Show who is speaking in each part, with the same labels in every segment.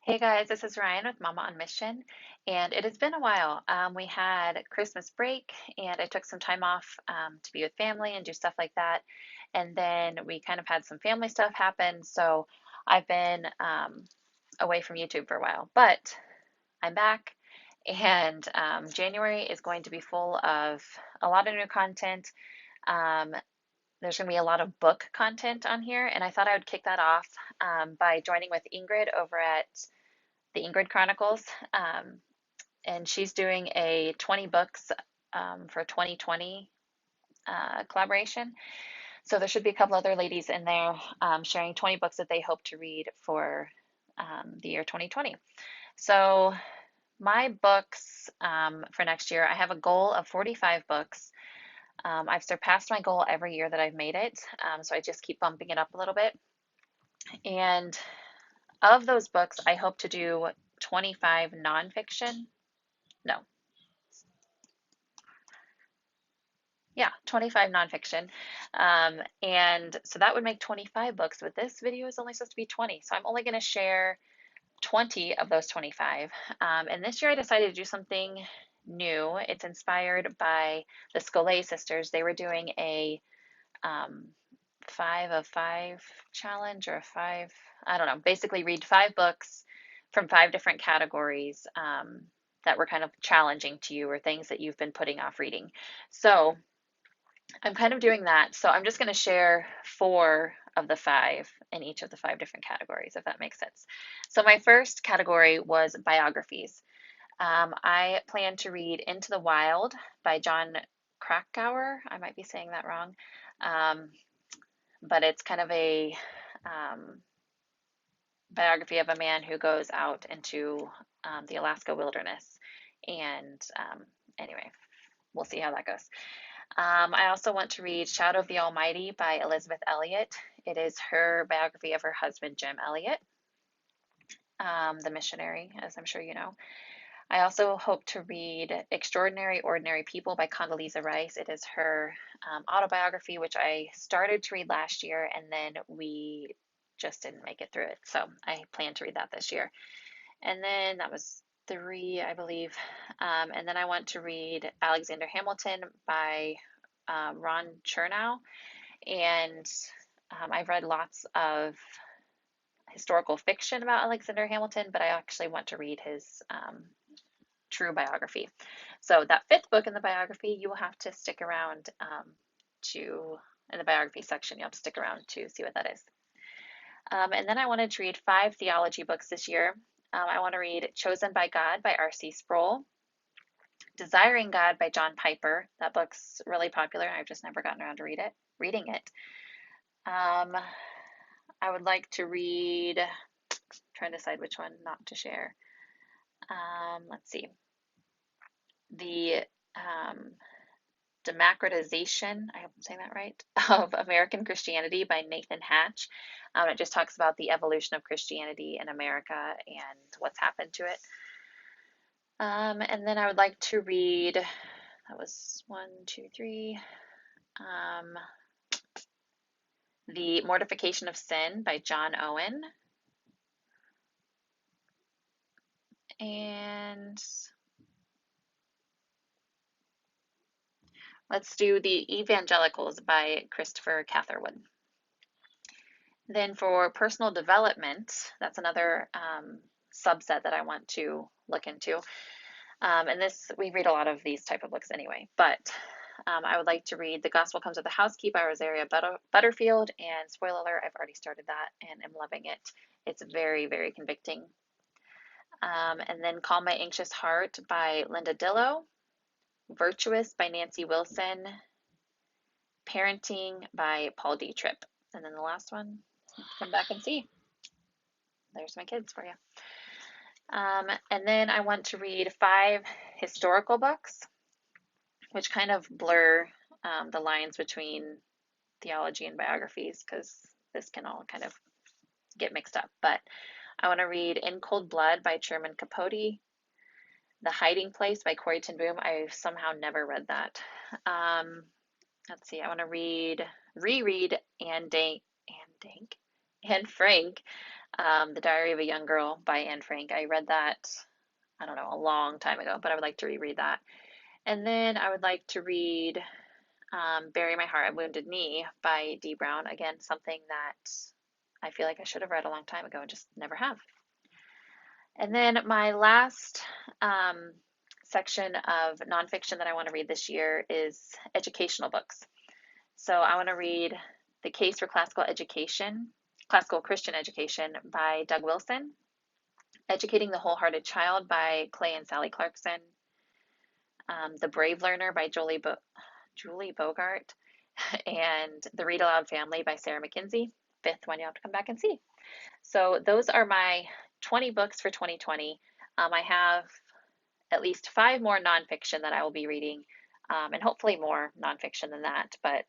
Speaker 1: Hey guys, this is Ryan with Mama on Mission, and it has been a while. We had Christmas break, and I took some time off to be with family and do stuff like that. And then we kind of had some family stuff happen, so I've been away from YouTube for a while. But I'm back, and January is going to be full of a lot of new content. Um, there's going to be a lot of book content on here, and I thought I would kick that off by joining with Ingrid over at the Ingrid Chronicles, and she's doing a 20 books for 2020 collaboration. So there should be a couple other ladies in there sharing 20 books that they hope to read for the year 2020. So my books for next year, I have a goal of 45 books. I've surpassed my goal every year that I've made it, so I just keep bumping it up a little bit. And of those books, I hope to do 25 nonfiction. No, yeah, 25 nonfiction. And so that would make 25 books, but this video is only supposed to be 20. So I'm only going to share 20 of those 25. And this year I decided to do something new. It's inspired by the Scholay sisters. They were doing a 5 of 5 challenge or a five, I don't know, basically read 5 books from 5 different categories that were kind of challenging to you or things that you've been putting off reading. So I'm kind of doing that. So I'm just going to share 4 of the 5 in each of the 5 different categories, if that makes sense. So my first category was biographies. I plan to read Into the Wild by John Krakauer. I might be saying that wrong, um, but it's kind of a biography of a man who goes out into the Alaska wilderness. And anyway, we'll see how that goes. I also want to read Shadow of the Almighty by Elizabeth Elliot. It is her biography of her husband, Jim Elliot, the missionary, as I'm sure you know. I also hope to read Extraordinary Ordinary People by Condoleezza Rice. It is her autobiography, which I started to read last year, and then we just didn't make it through it. So I plan to read that this year. And then that was 3, I believe. And then I want to read Alexander Hamilton by Ron Chernow. And I've read lots of historical fiction about Alexander Hamilton, but I actually want to read his true biography. So that 5th book in the biography, you will have to stick around in the biography section, you'll have to stick around to see what that is. And then I wanted to read 5 theology books this year. I want to read Chosen by God by R.C. Sproul, Desiring God by John Piper. That book's really popular, and I've just never gotten around to reading it. I would like to read, trying to decide which one not to share. Let's see. The Democratization, I hope I'm saying that right, of American Christianity by Nathan Hatch. It just talks about the evolution of Christianity in America and what's happened to it. And then I would like to read, that was 1, 2, 3, The Mortification of Sin by John Owen. And let's do The Evangelicals by Christopher Catherwood. Then for personal development, that's another subset that I want to look into. And this, we read a lot of these type of books anyway, but I would like to read The Gospel Comes with a House Key by Rosaria Butterfield, and spoiler alert, I've already started that and am loving it. It's very, very convicting. And then Calm My Anxious Heart by Linda Dillow, Virtuous by Nancy Wilson, Parenting by Paul D. Tripp. And then the last one, come back and see. There's my kids for you. And then I want to read 5 historical books, which kind of blur the lines between theology and biographies, because this can all kind of get mixed up. But I want to read In Cold Blood by Truman Capote, The Hiding Place by Corrie ten Boom. I've somehow never read that. Let's see, I want to reread Anne Frank The Diary of a Young Girl by Anne Frank. I read that, I don't know, a long time ago, but I would like to reread that. And then I would like to read Bury My Heart, a Wounded Knee by Dee Brown. Again, something that I feel like I should have read a long time ago and just never have. And then my last section of nonfiction that I want to read this year is educational books. So I want to read The Case for Classical Education, Classical Christian Education by Doug Wilson, Educating the Wholehearted Child by Clay and Sally Clarkson, The Brave Learner by Julie Bogart, and The Read Aloud Family by Sarah McKenzie. Fifth one you have to come back and see. So those are my 20 books for 2020. I have at least 5 more nonfiction that I will be reading, and hopefully more nonfiction than that, but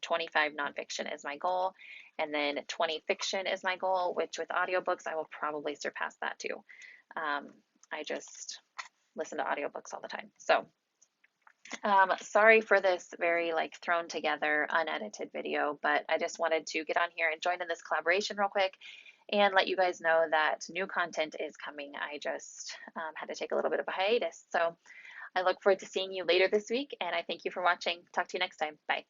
Speaker 1: 25 nonfiction is my goal, and then 20 fiction is my goal, which with audiobooks, I will probably surpass that too. I just listen to audiobooks all the time. So sorry for this very like thrown together, unedited video, but I just wanted to get on here and join in this collaboration real quick and let you guys know that new content is coming. I just had to take a little bit of a hiatus. So I look forward to seeing you later this week, and I thank you for watching. Talk to you next time. Bye.